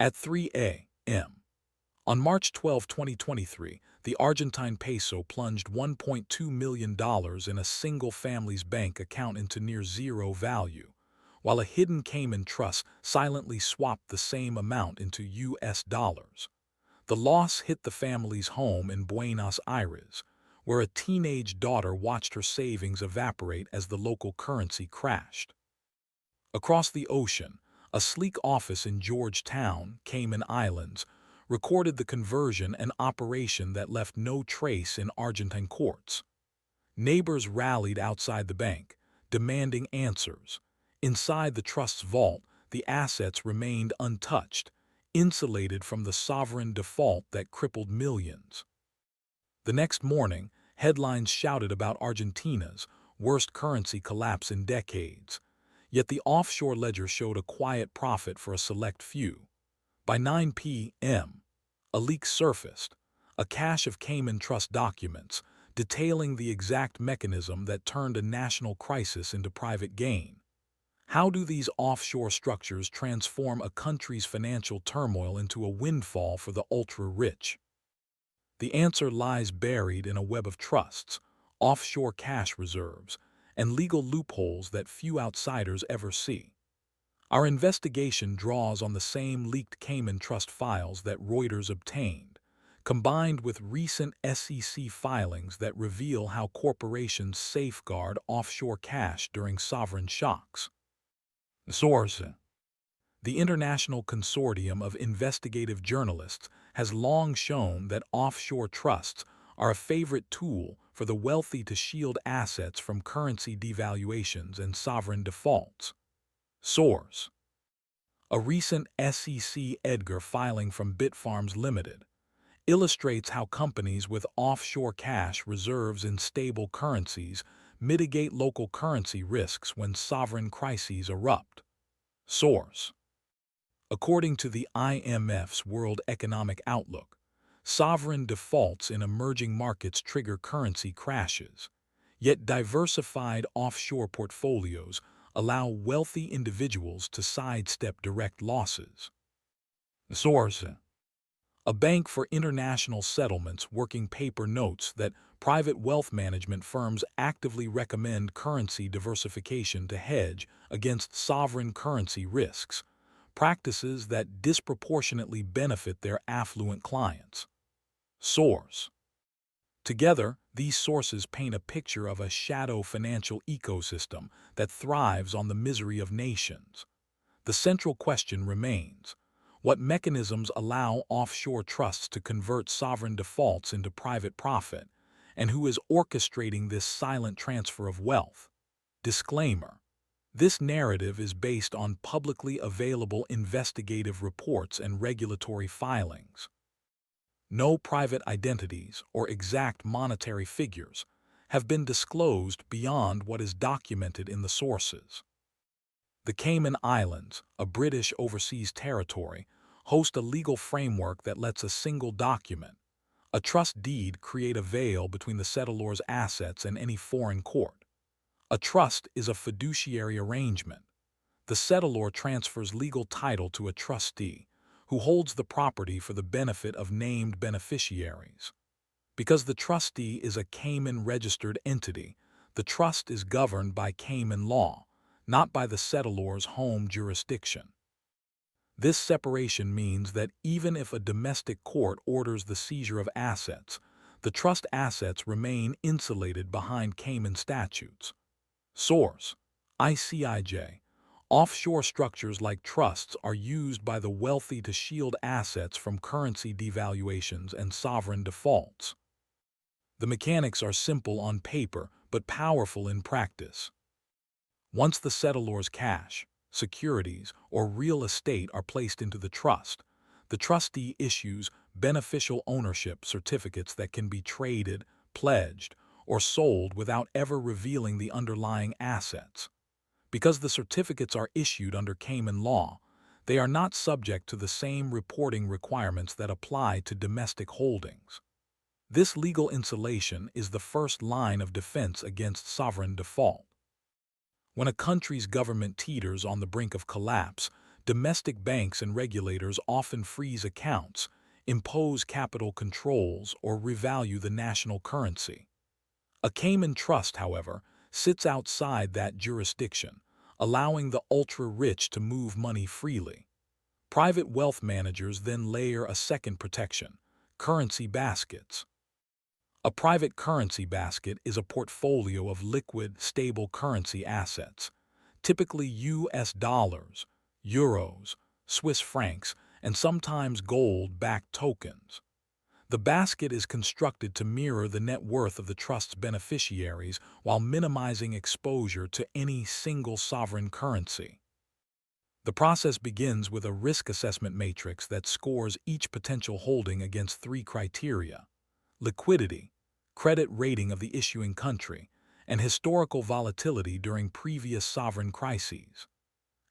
At 3 a.m. on March 12, 2023, the Argentine peso plunged $1.2 million in a single family's bank account into near zero value, while a hidden Cayman trust silently swapped the same amount into US dollars. The loss hit the family's home in Buenos Aires, where a teenage daughter watched her savings evaporate as the local currency crashed. Across the ocean, a sleek office in Georgetown, Cayman Islands, recorded the conversion and operation that left no trace in Argentine courts. Neighbors rallied outside the bank, demanding answers. Inside the trust's vault, the assets remained untouched, insulated from the sovereign default that crippled millions. The next morning, headlines shouted about Argentina's worst currency collapse in decades. Yet the offshore ledger showed a quiet profit for a select few. By 9 p.m., a leak surfaced, a cache of Cayman Trust documents detailing the exact mechanism that turned a national crisis into private gain. How do these offshore structures transform a country's financial turmoil into a windfall for the ultra-rich? The answer lies buried in a web of trusts, offshore cash reserves, and legal loopholes that few outsiders ever see. Our investigation draws on the same leaked Cayman Trust files that Reuters obtained, combined with recent SEC filings that reveal how corporations safeguard offshore cash during sovereign shocks. Source: the International Consortium of Investigative Journalists has long shown that offshore trusts are a favorite tool for the wealthy to shield assets from currency devaluations and sovereign defaults. Source: a recent SEC Edgar filing from Bitfarms Limited illustrates how companies with offshore cash reserves in stable currencies mitigate local currency risks when sovereign crises erupt. Source: according to the IMF's World Economic Outlook, sovereign defaults in emerging markets trigger currency crashes, yet diversified offshore portfolios allow wealthy individuals to sidestep direct losses. Source: a bank for international settlements working paper notes that private wealth management firms actively recommend currency diversification to hedge against sovereign currency risks, practices that disproportionately benefit their affluent clients. Source: together, these sources paint a picture of a shadow financial ecosystem that thrives on the misery of nations. The central question remains: what mechanisms allow offshore trusts to convert sovereign defaults into private profit, and who is orchestrating this silent transfer of wealth? Disclaimer: this narrative is based on publicly available investigative reports and regulatory filings. No private identities or exact monetary figures have been disclosed beyond what is documented in the sources. The Cayman Islands, a British overseas territory, host a legal framework that lets a single document, a trust deed, create a veil between the settlor's assets and any foreign court. A trust is a fiduciary arrangement. The settlor transfers legal title to a trustee, who holds the property for the benefit of named beneficiaries. Because the trustee is a Cayman-registered entity, the trust is governed by Cayman law, not by the settlor's home jurisdiction. This separation means that even if a domestic court orders the seizure of assets, the trust assets remain insulated behind Cayman statutes. Source: ICIJ. Offshore structures like trusts are used by the wealthy to shield assets from currency devaluations and sovereign defaults. The mechanics are simple on paper but powerful in practice. Once the settlor's cash, securities, or real estate are placed into the trustee issues beneficial ownership certificates that can be traded, pledged, or sold without ever revealing the underlying assets. Because the certificates are issued under Cayman law, they are not subject to the same reporting requirements that apply to domestic holdings. This legal insulation is the first line of defense against sovereign default. When a country's government teeters on the brink of collapse, domestic banks and regulators often freeze accounts, impose capital controls, or revalue the national currency. A Cayman trust, however, sits outside that jurisdiction, allowing the ultra-rich to move money freely. Private wealth managers then layer a second protection: currency baskets. A private currency basket is a portfolio of liquid, stable currency assets, typically US dollars, euros, Swiss francs, and sometimes gold-backed tokens. The basket is constructed to mirror the net worth of the trust's beneficiaries while minimizing exposure to any single sovereign currency. The process begins with a risk assessment matrix that scores each potential holding against three criteria: liquidity, credit rating of the issuing country, and historical volatility during previous sovereign crises.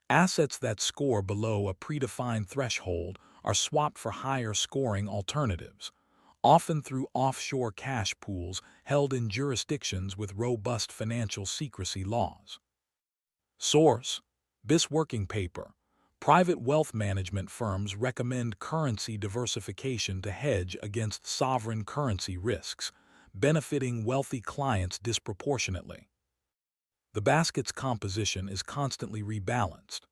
Assets that score below a predefined threshold are swapped for higher scoring alternatives, often through offshore cash pools held in jurisdictions with robust financial secrecy laws. Source: BIS Working Paper. Private wealth management firms recommend currency diversification to hedge against sovereign currency risks, benefiting wealthy clients disproportionately. The basket's composition is constantly rebalanced.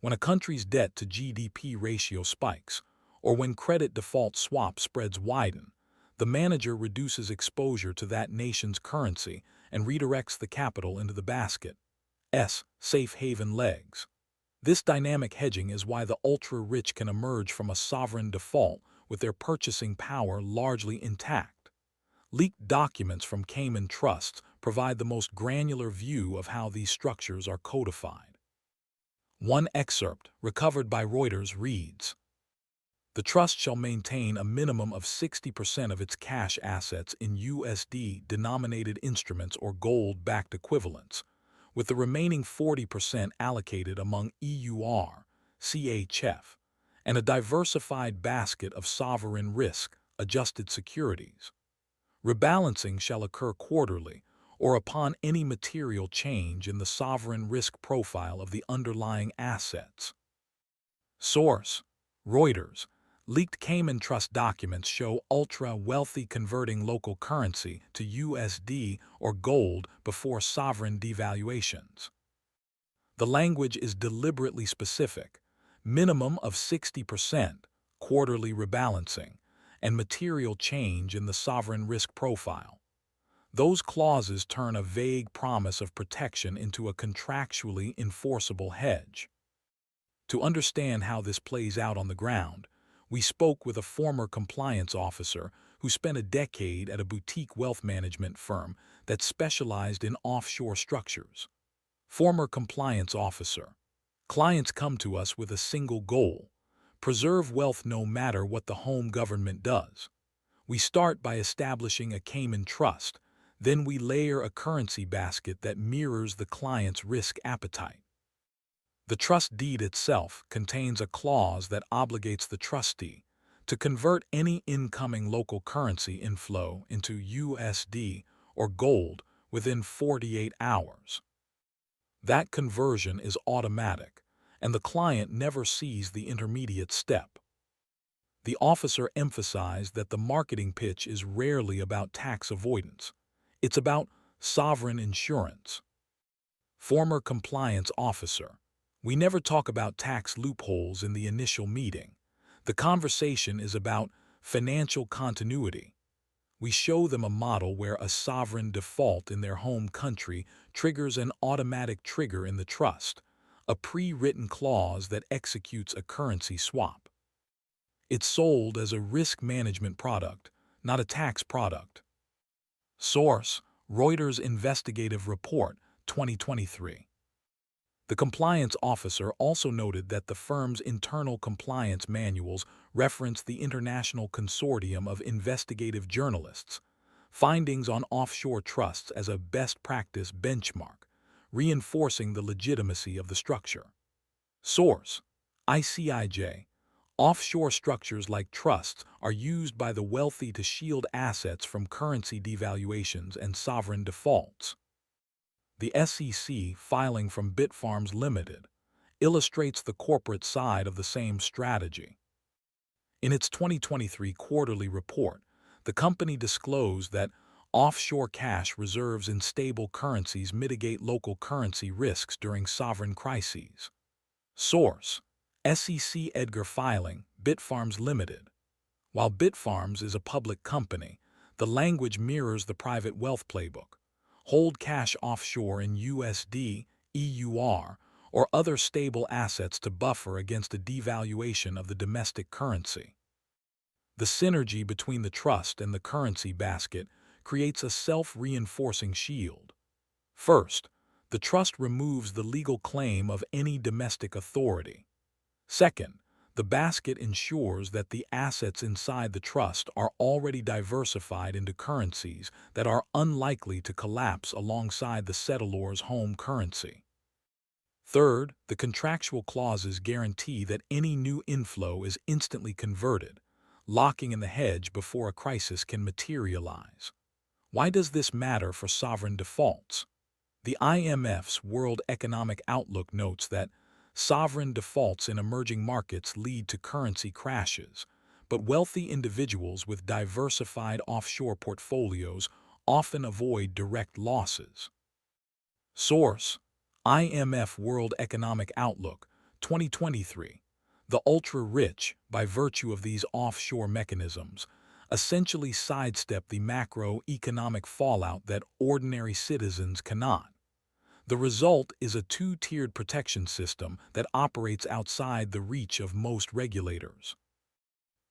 When a country's debt to GDP ratio spikes, or when credit default swap spreads widen, the manager reduces exposure to that nation's currency and redirects the capital into the basket's safe haven legs. This dynamic hedging is why the ultra-rich can emerge from a sovereign default with their purchasing power largely intact. Leaked documents from Cayman trusts provide the most granular view of how these structures are codified. One excerpt, recovered by Reuters, reads: "The trust shall maintain a minimum of 60% of its cash assets in USD-denominated instruments or gold-backed equivalents, with the remaining 40% allocated among EUR, CHF, and a diversified basket of sovereign risk-adjusted securities. Rebalancing shall occur quarterly or upon any material change in the sovereign risk profile of the underlying assets." Source: Reuters. Leaked Cayman Trust documents show ultra-wealthy converting local currency to USD or gold before sovereign devaluations. The language is deliberately specific: minimum of 60%, quarterly rebalancing, and material change in the sovereign risk profile. Those clauses turn a vague promise of protection into a contractually enforceable hedge. To understand how this plays out on the ground, we spoke with a former compliance officer who spent a decade at a boutique wealth management firm that specialized in offshore structures. Former compliance officer: "Clients come to us with a single goal: preserve wealth no matter what the home government does. We start by establishing a Cayman trust, then we layer a currency basket that mirrors the client's risk appetite. The trust deed itself contains a clause that obligates the trustee to convert any incoming local currency inflow into USD or gold within 48 hours. That conversion is automatic, and the client never sees the intermediate step." The officer emphasized that the marketing pitch is rarely about tax avoidance. It's about sovereign insurance. Former compliance officer: "We never talk about tax loopholes in the initial meeting. The conversation is about financial continuity. We show them a model where a sovereign default in their home country triggers an automatic trigger in the trust, a pre-written clause that executes a currency swap. It's sold as a risk management product, not a tax product." Source: Reuters Investigative Report, 2023. The compliance officer also noted that the firm's internal compliance manuals reference the International Consortium of Investigative Journalists' findings on offshore trusts as a best practice benchmark, reinforcing the legitimacy of the structure. Source: ICIJ. Offshore structures like trusts are used by the wealthy to shield assets from currency devaluations and sovereign defaults. The SEC filing from Bitfarms Limited. illustrates the corporate side of the same strategy. In its 2023 quarterly report, the company disclosed that offshore cash reserves in stable currencies mitigate local currency risks during sovereign crises. Source: SEC Edgar Filing, Bitfarms Limited. While Bitfarms is a public company, the language mirrors the private wealth playbook. Hold cash offshore in USD, EUR, or other stable assets to buffer against a devaluation of the domestic currency. The synergy between the trust and the currency basket creates a self-reinforcing shield. First, the trust removes the legal claim of any domestic authority. Second, the basket ensures that the assets inside the trust are already diversified into currencies that are unlikely to collapse alongside the settlor's home currency. Third, the contractual clauses guarantee that any new inflow is instantly converted, locking in the hedge before a crisis can materialize. Why does this matter for sovereign defaults? The IMF's World Economic Outlook notes that sovereign defaults in emerging markets lead to currency crashes, but wealthy individuals with diversified offshore portfolios often avoid direct losses. Source: IMF World Economic Outlook, 2023. The ultra-rich, by virtue of these offshore mechanisms, essentially sidestep the macroeconomic fallout that ordinary citizens cannot. The result is a two-tiered protection system that operates outside the reach of most regulators.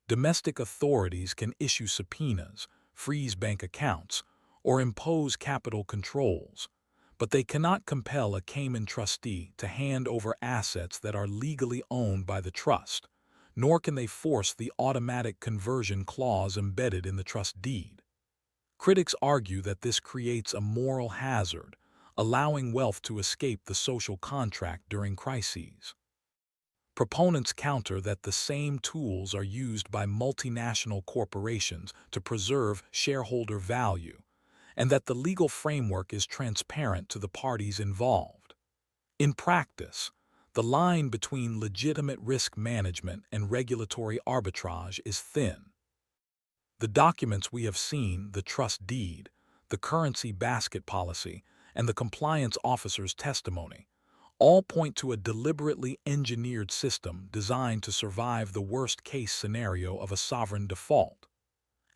Domestic authorities can issue subpoenas, freeze bank accounts, or impose capital controls, but they cannot compel a Cayman trustee to hand over assets that are legally owned by the trust, nor can they force the automatic conversion clause embedded in the trust deed. Critics argue that this creates a moral hazard, allowing wealth to escape the social contract during crises. Proponents counter that the same tools are used by multinational corporations to preserve shareholder value, and that the legal framework is transparent to the parties involved. In practice, the line between legitimate risk management and regulatory arbitrage is thin. The documents we have seen, the trust deed, the currency basket policy, and the compliance officer's testimony, all point to a deliberately engineered system designed to survive the worst-case scenario of a sovereign default.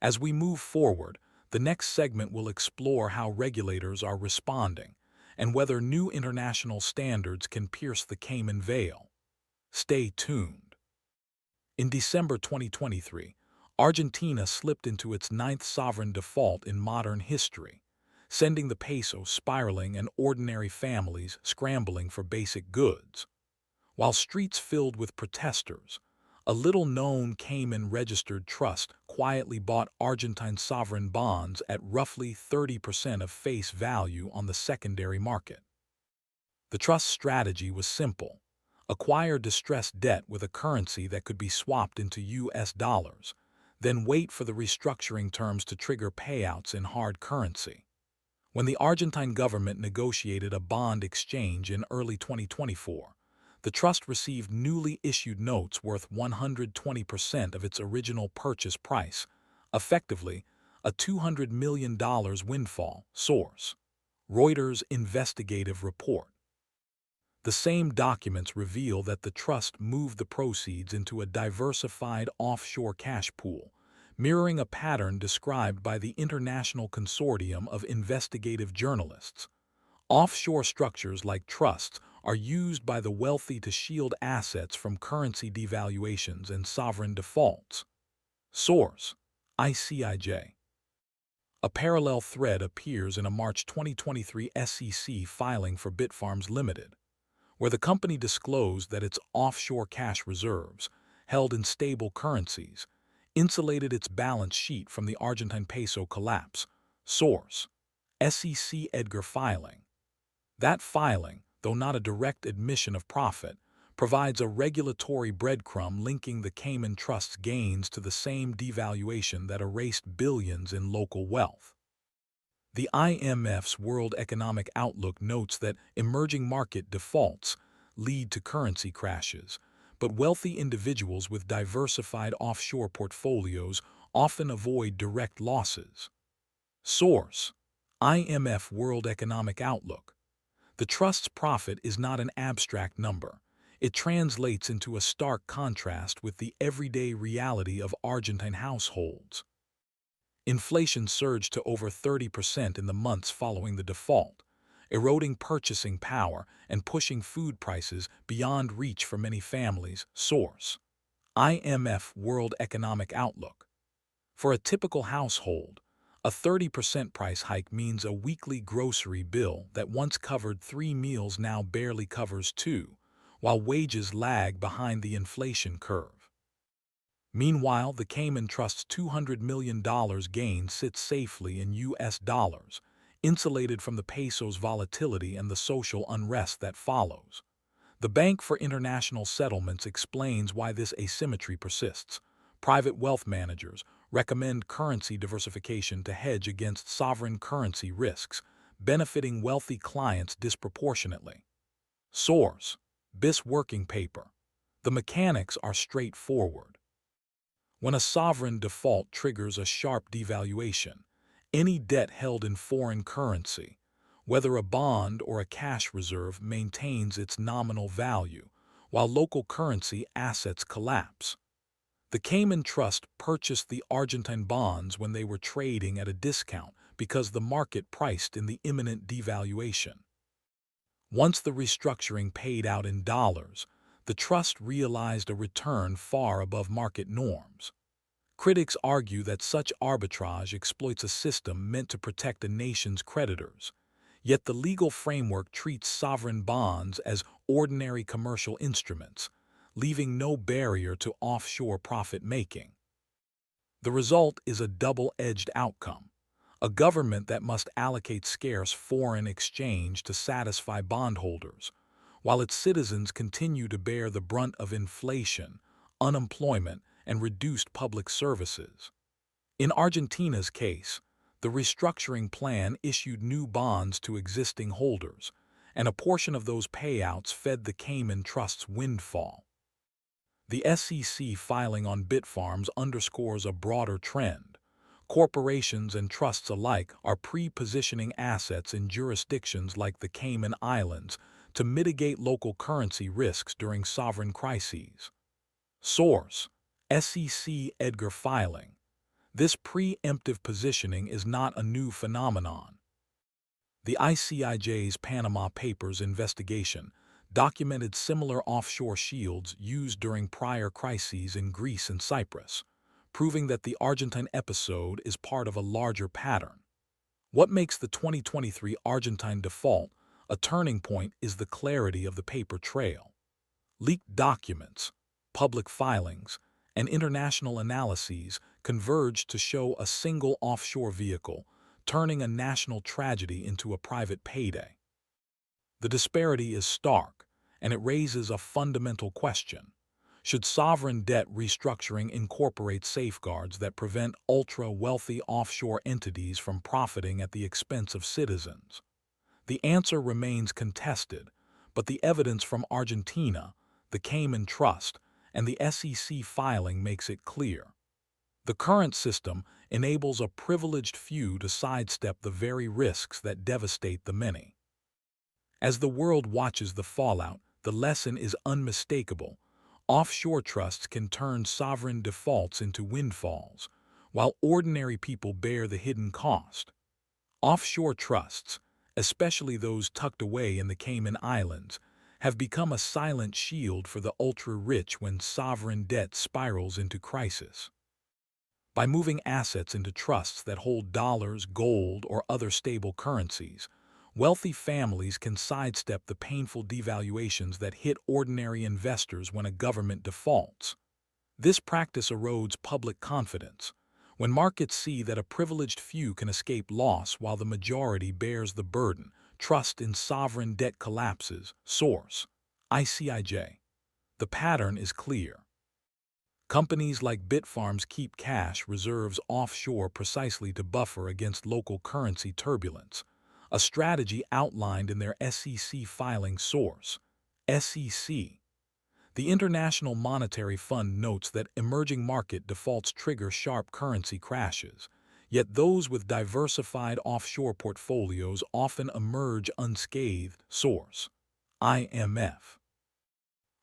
As we move forward, the next segment will explore how regulators are responding and whether new international standards can pierce the Cayman veil. Stay tuned. In December 2023, Argentina slipped into its ninth sovereign default in modern history, sending the peso spiraling and ordinary families scrambling for basic goods. While streets filled with protesters, a little-known Cayman-registered trust quietly bought Argentine sovereign bonds at roughly 30% of face value on the secondary market. The trust's strategy was simple: acquire distressed debt with a currency that could be swapped into US dollars, then wait for the restructuring terms to trigger payouts in hard currency. When the Argentine government negotiated a bond exchange in early 2024, the trust received newly issued notes worth 120% of its original purchase price, effectively a $200 million windfall. Source: Reuters investigative report. The same documents reveal that the trust moved the proceeds into a diversified offshore cash pool, mirroring a pattern described by the International Consortium of Investigative Journalists. Offshore structures like trusts are used by the wealthy to shield assets from currency devaluations and sovereign defaults. Source: ICIJ. A parallel thread appears in a March 2023 SEC filing for Bitfarms Limited, where the company disclosed that its offshore cash reserves, held in stable currencies, insulated its balance sheet from the Argentine peso collapse. Source: SEC Edgar Filing. That filing, though not a direct admission of profit, provides a regulatory breadcrumb linking the Cayman Trust's gains to the same devaluation that erased billions in local wealth. The IMF's World Economic Outlook notes that emerging market defaults lead to currency crashes, but wealthy individuals with diversified offshore portfolios often avoid direct losses. Source: IMF World Economic Outlook. The trust's profit is not an abstract number. It translates into a stark contrast with the everyday reality of Argentine households. Inflation surged to over 30% in the months following the default, eroding purchasing power and pushing food prices beyond reach for many families. Source: IMF World Economic Outlook. For a typical household, a 30% price hike means a weekly grocery bill that once covered 3 meals now barely covers 2, while wages lag behind the inflation curve. Meanwhile, the Cayman Trust's $200 million gain sits safely in U.S. dollars, insulated from the peso's volatility and the social unrest that follows. The Bank for International Settlements explains why this asymmetry persists. Private wealth managers recommend currency diversification to hedge against sovereign currency risks, benefiting wealthy clients disproportionately. Source: BIS Working Paper. The mechanics are straightforward. When a sovereign default triggers a sharp devaluation, any debt held in foreign currency, whether a bond or a cash reserve, maintains its nominal value, while local currency assets collapse. The Cayman Trust purchased the Argentine bonds when they were trading at a discount because the market priced in the imminent devaluation. Once the restructuring paid out in dollars, the trust realized a return far above market norms. Critics argue that such arbitrage exploits a system meant to protect a nation's creditors. Yet the legal framework treats sovereign bonds as ordinary commercial instruments, leaving no barrier to offshore profit-making. The result is a double-edged outcome: a government that must allocate scarce foreign exchange to satisfy bondholders, while its citizens continue to bear the brunt of inflation, unemployment, and reduced public services. In Argentina's case, the restructuring plan issued new bonds to existing holders, and a portion of those payouts fed the Cayman Trust's windfall. The SEC filing on Bitfarms underscores a broader trend. Corporations and trusts alike are pre-positioning assets in jurisdictions like the Cayman Islands to mitigate local currency risks during sovereign crises. Source: SEC Edgar Filing. This preemptive positioning is not a new phenomenon. The ICIJ's Panama Papers investigation documented similar offshore shields used during prior crises in Greece and Cyprus, proving that the Argentine episode is part of a larger pattern. What makes the 2023 Argentine default a turning point is the clarity of the paper trail. Leaked documents, public filings, and international analyses converge to show a single offshore vehicle turning a national tragedy into a private payday. The disparity is stark, and it raises a fundamental question. Should sovereign debt restructuring incorporate safeguards that prevent ultra-wealthy offshore entities from profiting at the expense of citizens? The answer remains contested, but the evidence from Argentina, the Cayman Trust, and the SEC filing makes it clear. The current system enables a privileged few to sidestep the very risks that devastate the many. As the world watches the fallout, the lesson is unmistakable. Offshore trusts can turn sovereign defaults into windfalls, while ordinary people bear the hidden cost. Offshore trusts, especially those tucked away in the Cayman Islands, have become a silent shield for the ultra-rich when sovereign debt spirals into crisis. By moving assets into trusts that hold dollars, gold, or other stable currencies, wealthy families can sidestep the painful devaluations that hit ordinary investors when a government defaults. This practice erodes public confidence. When markets see that a privileged few can escape loss while the majority bears the burden, trust in sovereign debt collapses. Source: ICIJ. The pattern is clear. Companies like Bitfarms keep cash reserves offshore precisely to buffer against local currency turbulence, a strategy outlined in their SEC filing. Source: SEC. The International Monetary Fund notes that emerging market defaults trigger sharp currency crashes, yet those with diversified offshore portfolios often emerge unscathed. Source: IMF.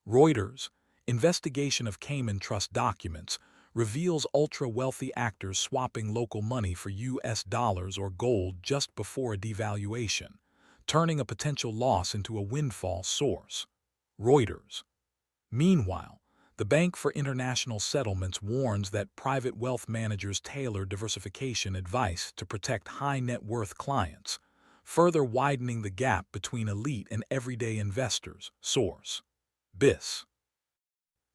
Reuters, investigation of Cayman trust documents reveals ultra-wealthy actors swapping local money for US dollars or gold just before a devaluation, turning a potential loss into a windfall. Source: Reuters. Meanwhile, the Bank for International Settlements warns that private wealth managers tailor diversification advice to protect high-net-worth clients, further widening the gap between elite and everyday investors. Source: BIS.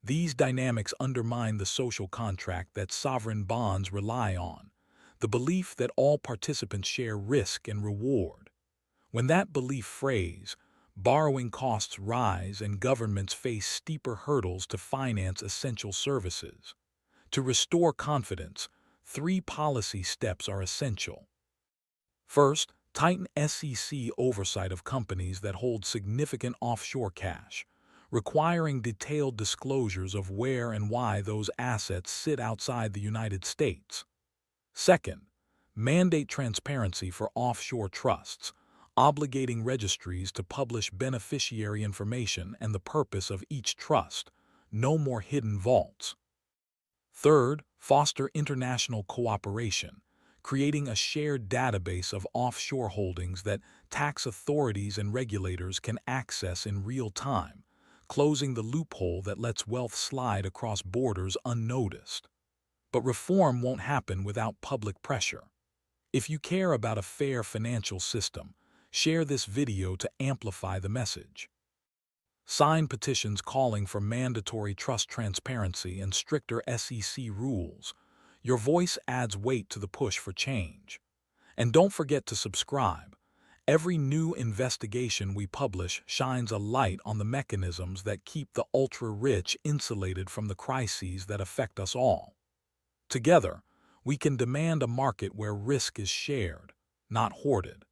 These dynamics undermine the social contract that sovereign bonds rely on, the belief that all participants share risk and reward. When that belief frays, borrowing costs rise and governments face steeper hurdles to finance essential services. To restore confidence, three policy steps are essential. First, tighten SEC oversight of companies that hold significant offshore cash, requiring detailed disclosures of where and why those assets sit outside the United States. Second, mandate transparency for offshore trusts, obligating registries to publish beneficiary information and the purpose of each trust. No more hidden vaults. Third, foster international cooperation, creating a shared database of offshore holdings that tax authorities and regulators can access in real time, closing the loophole that lets wealth slide across borders unnoticed. But reform won't happen without public pressure. If you care about a fair financial system, share this video to amplify the message. Sign petitions calling for mandatory trust transparency and stricter SEC rules. Your voice adds weight to the push for change. And don't forget to subscribe. Every new investigation we publish shines a light on the mechanisms that keep the ultra-rich insulated from the crises that affect us all. Together, we can demand a market where risk is shared, not hoarded.